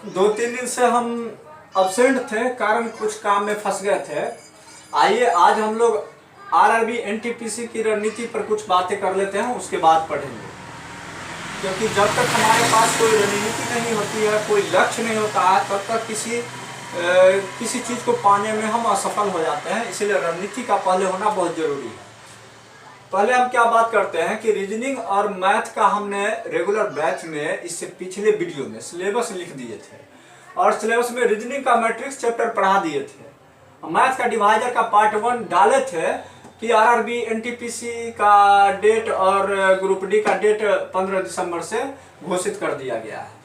2-3 दिन से हम अब्सेंट थे, कारण कुछ काम में फंस गए थे। आइए आज हम लोग आरआरबी एनटीपीसी की रणनीति पर कुछ बातें कर लेते हैं, उसके बाद पढ़ेंगे। क्योंकि जब तक हमारे पास कोई रणनीति नहीं होती है, कोई लक्ष्य नहीं होता है, तब तक किसी चीज़ को पाने में हम असफल हो जाते हैं। इसीलिए रणनीति का पहले होना बहुत जरूरी है। पहले हम क्या बात करते हैं कि रीजनिंग और मैथ का हमने रेगुलर बैच में इससे पिछले वीडियो में सिलेबस लिख दिए थे और सिलेबस में रीजनिंग का मैट्रिक्स चैप्टर पढ़ा दिए थे। मैथ का डिवाइजर का पार्ट 1 डाले थे कि आरआरबी एनटीपीसी का डेट और ग्रुप डी का डेट 15 दिसंबर से घोषित कर दिया गया है।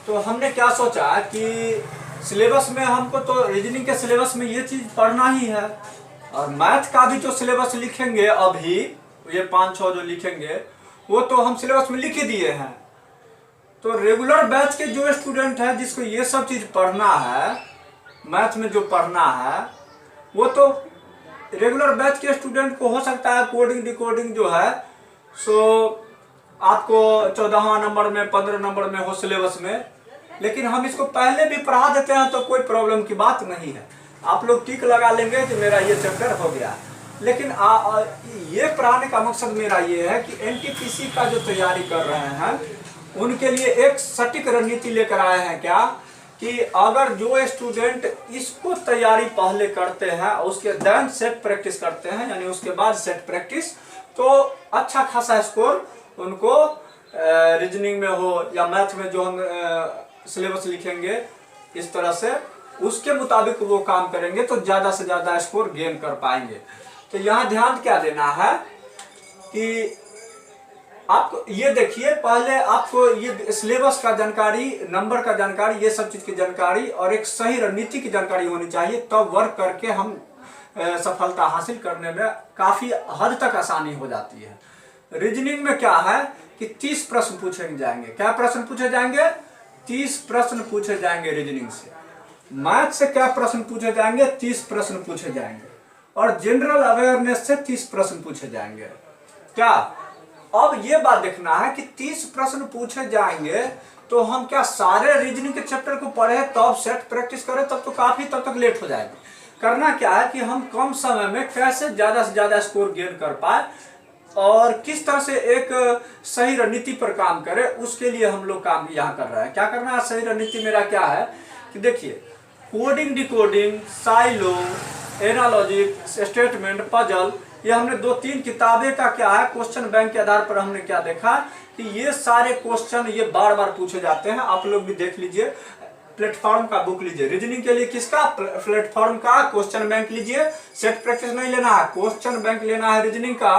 तो हमने क्या सोचा कि सिलेबस में हमको तो रीजनिंग के सिलेबस में ये चीज़ पढ़ना ही है और मैथ का भी जो सिलेबस लिखेंगे अभी ये 5-6 जो लिखेंगे वो तो हम सिलेबस में लिख ही दिए हैं। तो रेगुलर बैच के जो स्टूडेंट है जिसको ये सब चीज़ पढ़ना है, मैथ में जो पढ़ना है, वो तो रेगुलर बैच के स्टूडेंट को हो सकता है कोडिंग डिकोडिंग जो है सो आपको 14वां नंबर में 15 नंबर में हो सिलेबस में, लेकिन हम इसको पहले भी पढ़ा देते हैं तो कोई प्रॉब्लम की बात नहीं है। आप लोग टिक लगा लेंगे कि मेरा ये चैप्टर हो गया। लेकिन ये पढ़ाने का मकसद मेरा ये है कि एनटीपीसी का जो तैयारी कर रहे हैं उनके लिए एक सटीक रणनीति लेकर आए हैं क्या कि अगर जो स्टूडेंट इसको तैयारी पहले करते हैं उसके देन सेट प्रैक्टिस करते हैं, यानी उसके बाद सेट प्रैक्टिस, तो अच्छा खासा स्कोर उनको रीजनिंग में हो या मैथ में जो हम सिलेबस लिखेंगे इस तरह से उसके मुताबिक वो काम करेंगे तो ज़्यादा से ज़्यादा स्कोर गेन कर पाएंगे। तो यहाँ ध्यान क्या देना है कि आपको ये देखिए, पहले आपको ये सिलेबस का जानकारी, नंबर का जानकारी, ये सब चीज़ की जानकारी और एक सही रणनीति की जानकारी होनी चाहिए, तब तो वर्क करके हम सफलता हासिल करने में काफ़ी हद तक आसानी हो जाती है। रीजनिंग में क्या है कि 30 प्रश्न पूछे जाएंगे। क्या प्रश्न पूछे जाएंगे? 30 प्रश्न पूछे जाएंगे रीजनिंग से। मैथ से क्या प्रश्न पूछे जाएंगे? 30 प्रश्न पूछे जाएंगे और जनरल अवेयरनेस से 30 प्रश्न पूछे जाएंगे। क्या अब ये बात देखना है कि 30 प्रश्न पूछे जाएंगे तो हम क्या सारे रीजनिंग के चैप्टर को पढ़े तब सेट प्रैक्टिस करें? तब तो काफी तब तक लेट हो जाएगी। करना क्या है कि हम कम समय में कैसे ज्यादा से ज्यादा स्कोर गेन कर पाए और किस तरह से एक सही रणनीति पर काम करें, उसके लिए हम लोग काम यहाँ कर रहे हैं। क्या करना है? सही रणनीति मेरा क्या है कि देखिए, coding decoding, silo, analogic, statement, puzzle, ये हमने 2-3 किताबें का क्या है क्वेश्चन बैंक के आधार पर हमने क्या देखा कि ये सारे क्वेश्चन ये बार बार पूछे जाते हैं। आप लोग भी देख लीजिए, प्लेटफॉर्म का बुक लीजिए रीजनिंग के लिए, किसका? प्लेटफॉर्म का क्वेश्चन बैंक लीजिए। सेट प्रैक्टिस नहीं लेना है, क्वेश्चन बैंक लेना है रीजनिंग का।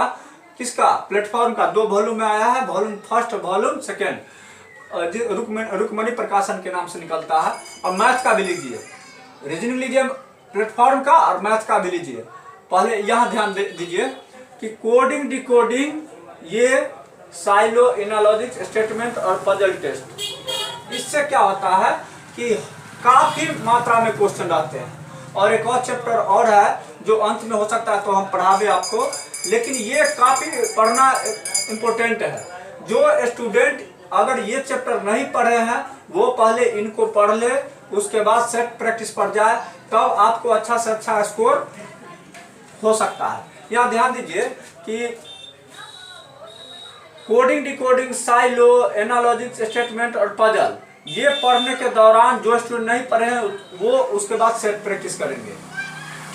किसका? प्लेटफॉर्म का। 2 वॉल्यूम में आया है, volume first, volume second, Rukmani Prakashan के नाम से निकलता है। और मैथ का भी लीजिए, रीजनिंग लीजिए प्लेटफॉर्म का और मैथ का भी लीजिए। पहले यहाँ ध्यान दीजिए कि कोडिंग डिकोडिंग, ये साइलो, एनालॉजिक, स्टेटमेंट और पजल टेस्ट, इससे क्या होता है कि काफी मात्रा में क्वेश्चन आते हैं। और एक और चैप्टर और है जो अंत में हो सकता है तो हम पढ़ावे आपको, लेकिन ये काफी पढ़ना इम्पोर्टेंट है। जो स्टूडेंट अगर ये चैप्टर नहीं पढ़े हैं वो पहले इनको पढ़ ले, उसके बाद सेट प्रैक्टिस पर जाए, तब आपको अच्छा से अच्छा स्कोर हो सकता है। यहाँ ध्यान दीजिए कि coding decoding, silo, analogic, statement और पजल, ये पढ़ने के दौरान जो स्टूडेंट नहीं पढ़े हैं वो उसके बाद सेट प्रैक्टिस करेंगे।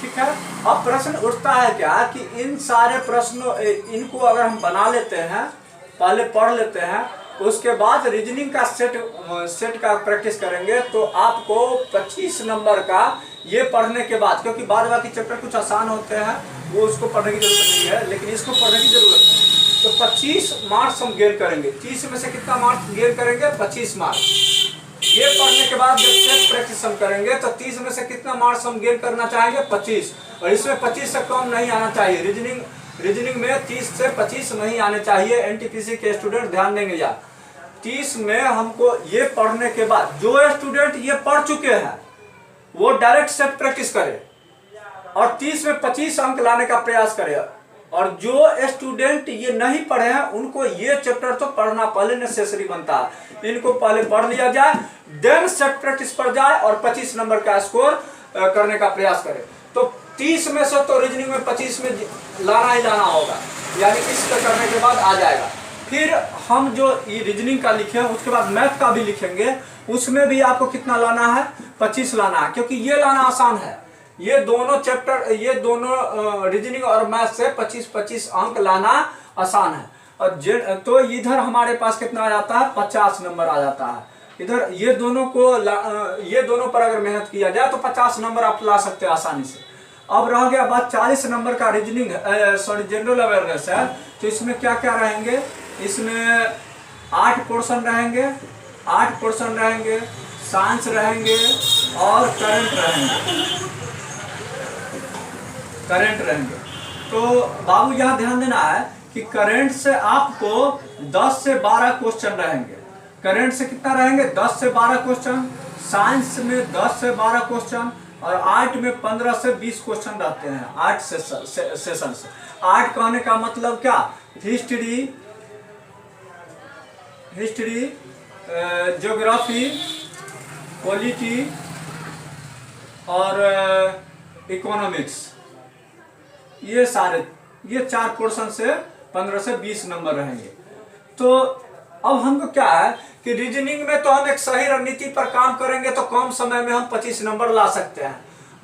ठीक है। अब प्रश्न उठता है क्या कि इन सारे प्रश्नों इनको अगर हम बना लेते हैं, पहले पढ़ लेते हैं, उसके बाद रीजनिंग का सेट का प्रैक्टिस करेंगे तो आपको 25 नंबर का ये पढ़ने के बाद, क्योंकि बाद बाकी चैप्टर कुछ आसान होते हैं वो उसको पढ़ने की जरूरत नहीं है, लेकिन इसको पढ़ने की जरूरत है। तो 25 मार्क्स हम गेन करेंगे। 30 में से कितना मार्क्स गेन करेंगे? 25 मार्क्स। ये पढ़ने के बाद जब सेट प्रैक्टिस हम करेंगे तो 30 में से कितना मार्क्स हम गेन करना चाहेंगे? 25। और इसमें 25 से कम नहीं आना चाहिए। रीजनिंग में 30 से 25 नहीं आने चाहिए। एनटीपीसी के स्टूडेंट ध्यान देंगे यार, 30 में हमको ये पढ़ने के बाद जो स्टूडेंट ये पढ़ चुके हैं वो डायरेक्ट सेट प्रैक्टिस करे और 30 में 25 अंक लाने का प्रयास करे। और जो स्टूडेंट ये नहीं पढ़े हैं उनको ये चैप्टर तो पढ़ना पहले नेसेसरी बनता है। इनको पहले पढ़ लिया जाए, देन सेट प्रैक्टिस पर जाए और 25 नंबर का स्कोर करने का प्रयास करें। तो 30 में से तो रीजनिंग में 25 में लाना ही लाना होगा, यानी इसका करने के बाद आ जाएगा। फिर हम जो ये रीजनिंग का लिखे उसके बाद मैथ का भी लिखेंगे, उसमें भी आपको कितना लाना है, 25 लाना है, क्योंकि ये लाना आसान है। ये दोनों चैप्टर, ये दोनों रीजनिंग और मैथ से 25-25 अंक लाना आसान है। और तो इधर हमारे पास कितना आ जाता है, 50 नंबर आ जाता है। इधर ये दोनों पर अगर मेहनत किया जाए तो 50 नंबर आप ला सकते हैं आसानी से। अब रह गया बात 40 नंबर का रीजनिंग, सॉरी जनरल अवेयरनेस है। तो इसमें क्या क्या रहेंगे, इसमें 8 पोर्शन रहेंगे, 8 पोर्शन रहेंगे, साइंस रहेंगे और करंट रहेंगे। तो बाबू यहाँ ध्यान देना है कि करंट से आपको 10 से 12 क्वेश्चन रहेंगे। करंट से कितना रहेंगे, 10 से 12 क्वेश्चन, साइंस में 10 से 12 क्वेश्चन और आर्ट में 15 से 20 क्वेश्चन रहते हैं 8 सेशन से। आर्ट कहने का मतलब क्या, हिस्ट्री, ज्योग्राफी, पॉलिटी और इकोनॉमिक्स, ये 4 पोर्शन से 15 से 20 नंबर रहेंगे। तो अब हमको क्या है कि रीजनिंग में तो हम एक सही रणनीति पर काम करेंगे तो कम समय में हम 25 नंबर ला सकते हैं।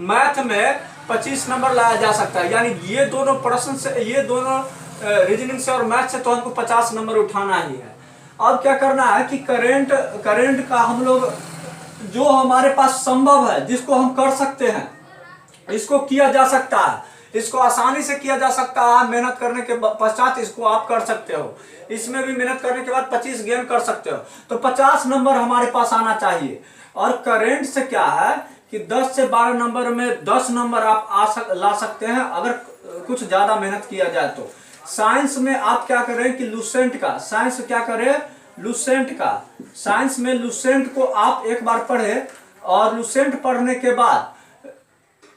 मैथ में 25 नंबर लाया जा सकता है, यानी ये दोनों प्रश्न से, ये दोनों रीजनिंग से और मैथ से तो हमको 50 नंबर उठाना ही है। अब क्या करना है कि करंट का हम लोग जो हमारे पास संभव है, जिसको हम कर सकते हैं, इसको किया जा सकता है, इसको आसानी से किया जा सकता है। मेहनत करने के पश्चात इसको आप कर सकते हो। इसमें भी मेहनत करने के बाद 25 गेन कर सकते हो। तो 50 नंबर हमारे पास आना चाहिए। और करंट से क्या है कि 10 से 12 नंबर में 10 नंबर आप ला सकते हैं अगर कुछ ज्यादा मेहनत किया जाए तो। साइंस में आप क्या करें कि लुसेंट का, साइंस क्या करें, लुसेंट का, साइंस में लुसेंट को आप एक बार पढ़े और लुसेंट पढ़ने के बाद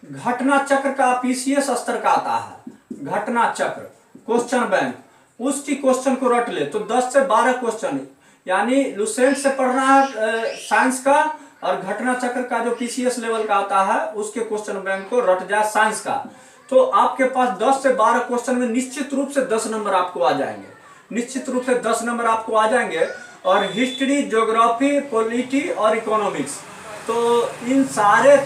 घटना चक्र का पीसीएस स्तर का आता है, घटना चक्र क्वेश्चन बैंक, उसकी क्वेश्चन को रट ले। तो 10 से 12 क्वेश्चन, यानी लुसेंट से पढ़ना है साइंस का, और घटना चक्र का जो पीसीएस लेवल का आता है उसके क्वेश्चन बैंक को रट जाए साइंस का। तो आपके पास 10 से 12 क्वेश्चन में निश्चित रूप से 10 नंबर आपको आ जाएंगे, निश्चित रूप से 10 नंबर आपको आ जाएंगे। और हिस्ट्री, ज्योग्राफी, पॉलिटी और इकोनॉमिक्स, तो इन सारे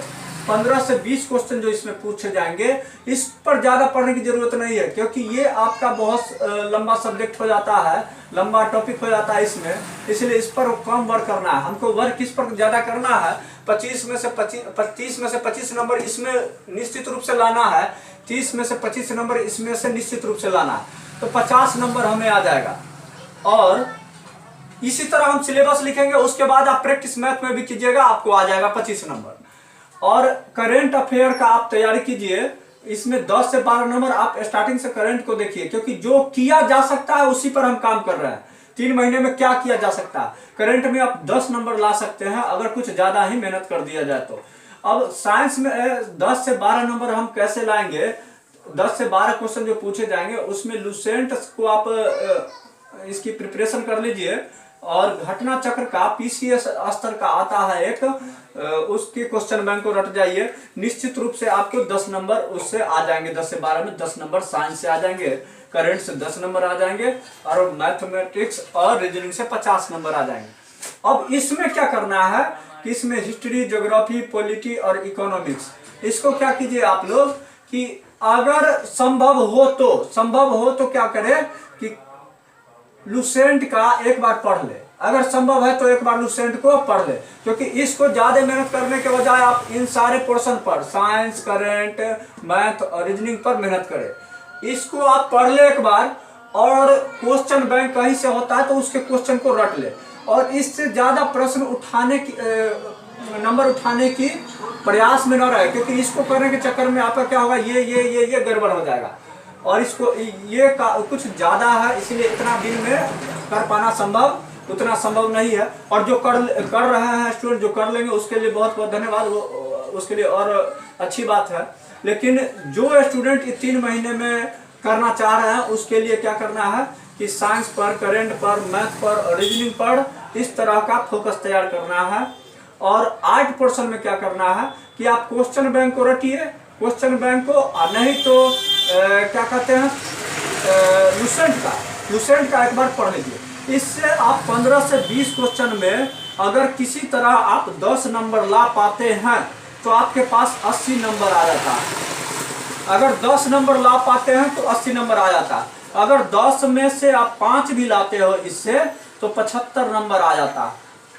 15 से 20 क्वेश्चन जो इसमें पूछे जाएंगे, इस पर ज्यादा पढ़ने की जरूरत नहीं है, क्योंकि ये आपका बहुत लंबा सब्जेक्ट हो जाता है, लंबा टॉपिक हो जाता है इसमें, इसलिए इस पर कम वर्क करना है। हमको वर्क किस पर ज्यादा करना है, 30 में से 25 नंबर इसमें निश्चित रूप से लाना है, 30 में से 25 नंबर इसमें से निश्चित रूप से लाना है। तो 50 नंबर हमें आ जाएगा। और इसी तरह हम सिलेबस लिखेंगे, उसके बाद आप प्रैक्टिस मैथ में भी कीजिएगा, आपको आ जाएगा 25 नंबर। और करंट अफेयर का आप तैयारी कीजिए, इसमें 10 से 12 नंबर आप स्टार्टिंग से करंट को देखिए, क्योंकि जो किया जा सकता है उसी पर हम काम कर रहे हैं। 3 महीने में क्या किया जा सकता है, करंट में आप 10 नंबर ला सकते हैं अगर कुछ ज्यादा ही मेहनत कर दिया जाए तो। अब साइंस में 10 से 12 नंबर हम कैसे लाएंगे, 10 से 12 क्वेश्चन जो पूछे जाएंगे उसमें लुसेंट को आप इसकी प्रिपरेशन कर लीजिए, और घटना चक्र का पीसीएस स्तर का आता है एक, उसके क्वेश्चन बैंक को रट जाइए, निश्चित रूप से आपको 10 नंबर उससे आ जाएंगे। 10 से 12 में 10 नंबर साइंस से आ जाएंगे, करंट से 10 नंबर आ जाएंगे, और मैथमेटिक्स और रीजनिंग से 50 नंबर आ जाएंगे। अब इसमें क्या करना है कि इसमें हिस्ट्री, ज्योग्राफी, पॉलिटी और इकोनॉमिक्स, इसको क्या कीजिए आप लोग कि अगर संभव हो तो क्या करें कि लुसेंट का एक बार पढ़ ले, अगर संभव है तो एक बार लुसेंट को पढ़ ले, क्योंकि इसको ज्यादा मेहनत करने के बजाय आप इन सारे पोर्शन पर, साइंस, करंट, मैथ और रीजनिंग पर मेहनत करें। इसको आप पढ़ ले एक बार, और क्वेश्चन बैंक कहीं से होता है तो उसके क्वेश्चन को रट ले, और इससे ज्यादा प्रश्न उठाने की नंबर उठाने की प्रयास में न रहे, क्योंकि इसको करने के चक्कर में आपका क्या होगा, ये गड़बड़ हो जाएगा, और इसको ये कुछ ज्यादा है, इसलिए इतना दिन में कर पाना उतना संभव नहीं है। और जो कर रहे हैं स्टूडेंट, जो कर लेंगे उसके लिए बहुत बहुत धन्यवाद, वो उसके लिए और अच्छी बात है। लेकिन जो स्टूडेंट 3 महीने में करना चाह रहे हैं उसके लिए क्या करना है कि साइंस पर, करेंट पर, मैथ पर, रीजनिंग पर इस तरह का फोकस तैयार करना है। और आर्ट पोर्शन में क्या करना है कि आप क्वेश्चन बैंक को रटिए, क्वेश्चन बैंक को, नहीं तो क्या कहते हैं लुसेंट का एक बार पढ़ लीजिए। इससे आप 15 से 20 क्वेश्चन में अगर किसी तरह आप 10 नंबर ला पाते हैं तो आपके पास 80 नंबर आ जाता है। अगर 10 नंबर ला पाते हैं तो 80 नंबर आ जाता है। अगर 10 में से आप 5 भी लाते हो इससे तो 75 नंबर आ जाता है,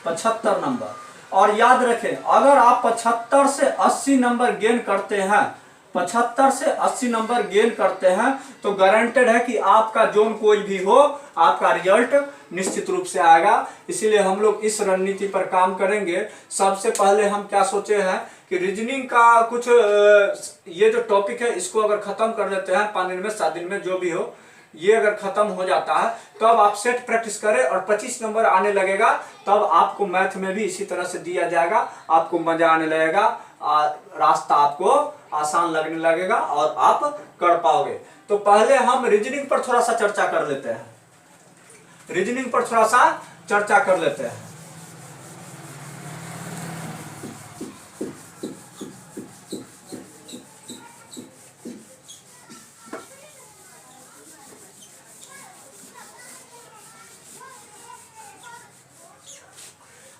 75 नंबर। और याद रखें, अगर आप 75 से 80 नंबर गेन करते हैं, 75 से 80 नंबर गेन करते हैं तो गारंटेड है कि आपका जोन कोई भी हो, आपका रिजल्ट निश्चित रूप से आएगा। इसीलिए हम लोग इस रणनीति पर काम करेंगे। सबसे पहले हम क्या सोचे हैं कि रीजनिंग का कुछ ये जो टॉपिक है इसको अगर खत्म कर देते हैं 5 दिन में, 7 दिन में, जो भी हो, ये अगर खत्म हो जाता है तब आप सेट प्रैक्टिस करें और 25 नंबर आने लगेगा। तब आपको मैथ में भी इसी तरह से दिया जाएगा, आपको मजा आने लगेगा, रास्ता आपको आसान लगने लगेगा और आप कर पाओगे। तो पहले हम रीजनिंग पर थोड़ा सा चर्चा कर लेते हैं, रीजनिंग पर थोड़ा सा चर्चा कर लेते हैं।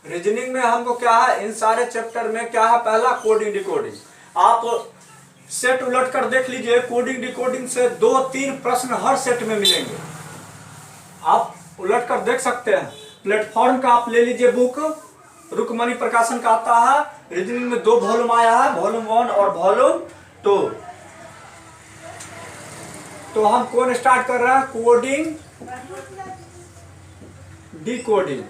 रीजनिंग में हमको क्या है, इन सारे चैप्टर में क्या है, पहला कोडिंग डिकोडिंग। आप सेट उलट कर देख लीजिए, कोडिंग डिकोडिंग से 2-3 प्रश्न हर सेट में मिलेंगे, आप उलट कर देख सकते हैं। प्लेटफॉर्म का आप ले लीजिए बुक, रुकमणि प्रकाशन का आता है। रीजनिंग में 2 वॉल्यूम आया है, वॉल्यूम 1 और वॉल्यूम 2। तो हम कौन स्टार्ट कर रहे हैं, coding decoding,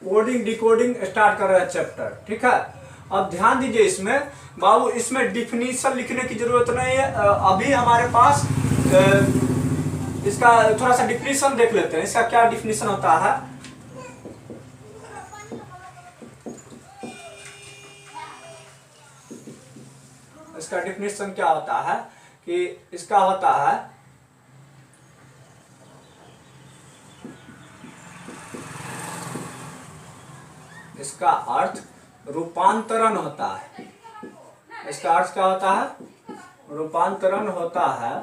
coding decoding start कर रहे हैं चैप्टर, ठीक है। अब ध्यान दीजिए, इसमें बाबू इसमें डिफिनीशन लिखने की जरूरत नहीं है। अभी हमारे पास इसका थोड़ा सा डिफिनीशन देख लेते हैं। इसका क्या डिफिनीशन होता है, इसका डिफिनीशन क्या होता है कि इसका होता है इसका अर्थ रूपांतरण होता है। इसका अर्थ क्या होता है, रूपांतरण होता है,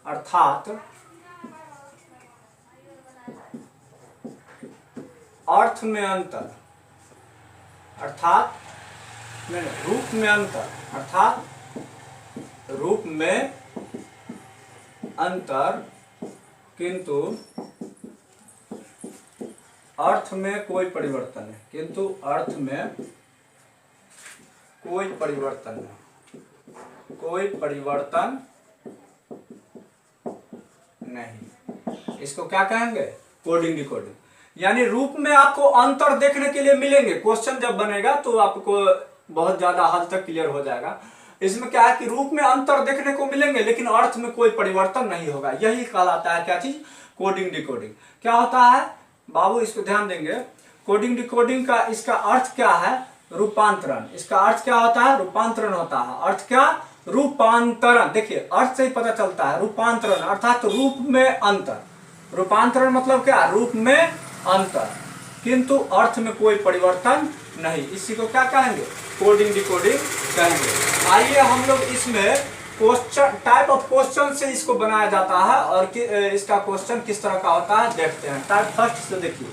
अर्थात अर्थ में अंतर, अर्थात रूप में अंतर, अर्थात रूप में अंतर किंतु अर्थ में कोई परिवर्तन है, किंतु अर्थ में कोई परिवर्तन नहीं, कोई परिवर्तन नहीं। इसको क्या कहेंगे, कोडिंग डिकोडिंग। यानी रूप में आपको अंतर देखने के लिए मिलेंगे। क्वेश्चन जब बनेगा तो आपको बहुत ज्यादा हद तक क्लियर हो जाएगा। इसमें क्या है कि रूप में अंतर देखने को मिलेंगे लेकिन अर्थ में कोई परिवर्तन नहीं होगा। यही कहलाता है क्या चीज, कोडिंग डिकोडिंग। क्या होता है बाबू, इसको ध्यान देंगे। कोडिंग डिकोडिंग का इसका अर्थ क्या है, रूपांतरण। इसका अर्थ क्या होता है, रूपांतरण होता है। अर्थ क्या, रूपांतरण। देखिए अर्थ से ही पता चलता है, रूपांतरण अर्थात रूप में अंतर। रूपांतरण मतलब क्या, रूप में अंतर किंतु अर्थ में कोई परिवर्तन नहीं। इसी को क्या कहेंगे, कोडिंग डिकोडिंग कहेंगे। आइए हम लोग इसमें क्वेश्चन, टाइप ऑफ क्वेश्चन से इसको बनाया जाता है और इसका क्वेश्चन किस तरह का होता है देखते हैं। टाइप फर्स्ट से देखिए,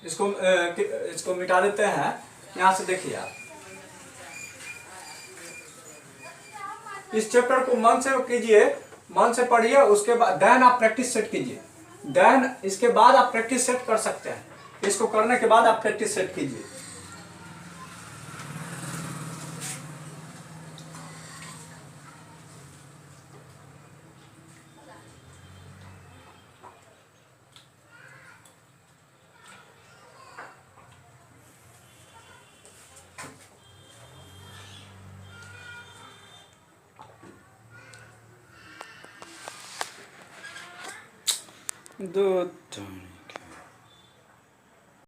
इसको मिटा देते हैं। यहां से देखिए आप इस चैप्टर को मन से कीजिए, मन से पढ़िए, उसके बाद देन आप प्रैक्टिस सेट कीजिए। देन इसके बाद आप प्रैक्टिस सेट कर सकते हैं। इसको करने के बाद आप प्रैक्टिस सेट कीजिए। दो